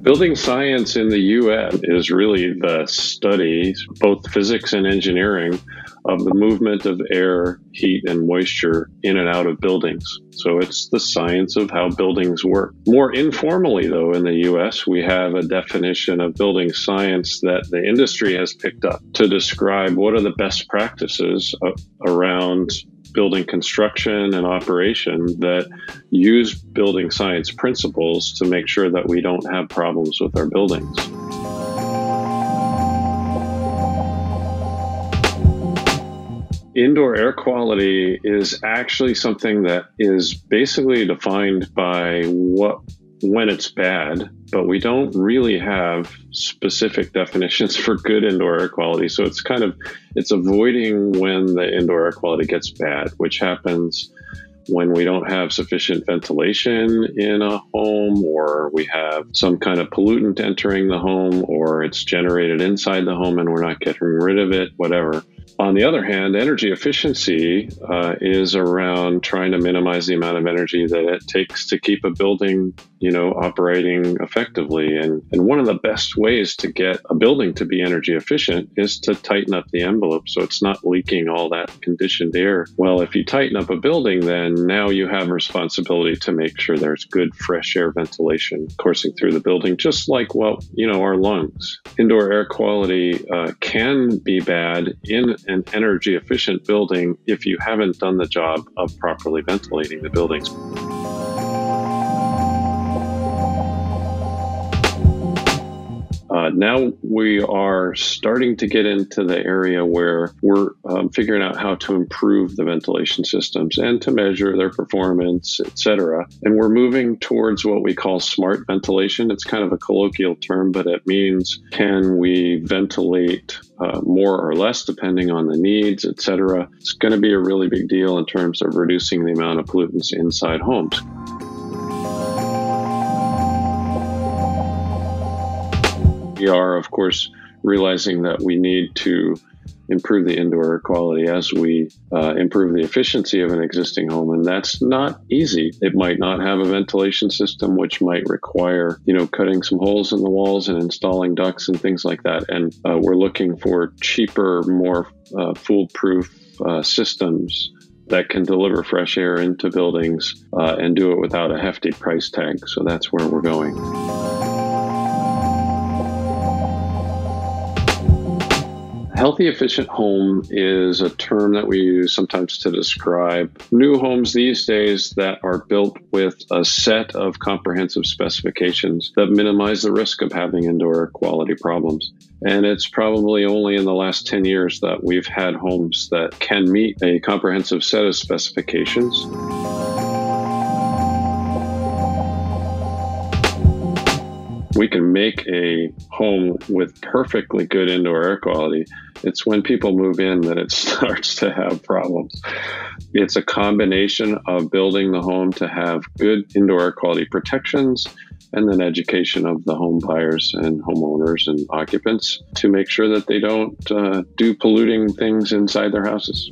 Building science in the US is really the study, both physics and engineering, of the movement of air, heat, and moisture in and out of buildings. So it's the science of how buildings work. More informally, though, in the US, we have a definition of building science that the industry has picked up to describe what are the best practices around building construction and operation that use building science principles to make sure that we don't have problems with our buildings. Indoor air quality is actually something that is basically defined by when it's bad, but we don't really have specific definitions for good indoor air quality. So it's avoiding when the indoor air quality gets bad, which happens when we don't have sufficient ventilation in a home, or we have some kind of pollutant entering the home, or it's generated inside the home and we're not getting rid of it, whatever. On the other hand, energy efficiency is around trying to minimize the amount of energy that it takes to keep a building, operating effectively. And one of the best ways to get a building to be energy efficient is to tighten up the envelope so it's not leaking all that conditioned air. Well, if you tighten up a building, then now you have a responsibility to make sure there's good fresh air ventilation coursing through the building, just like, our lungs. Indoor air quality can be bad in an energy efficient building if you haven't done the job of properly ventilating the buildings. Now we are starting to get into the area where we're figuring out how to improve the ventilation systems and to measure their performance, etc. And we're moving towards what we call smart ventilation. It's kind of a colloquial term, but it means can we ventilate more or less depending on the needs, etc. It's going to be a really big deal in terms of reducing the amount of pollutants inside homes. We are, of course, realizing that we need to improve the indoor air quality as we improve the efficiency of an existing home. And that's not easy. It might not have a ventilation system, which might require, cutting some holes in the walls and installing ducts and things like that. And we're looking for cheaper, more foolproof systems that can deliver fresh air into buildings and do it without a hefty price tag. So that's where we're going. Healthy, efficient home is a term that we use sometimes to describe new homes these days that are built with a set of comprehensive specifications that minimize the risk of having indoor air quality problems. And it's probably only in the last 10 years that we've had homes that can meet a comprehensive set of specifications. We can make a home with perfectly good indoor air quality. It's when people move in that it starts to have problems. It's a combination of building the home to have good indoor air quality protections and then education of the home buyers and homeowners and occupants to make sure that they don't do polluting things inside their houses.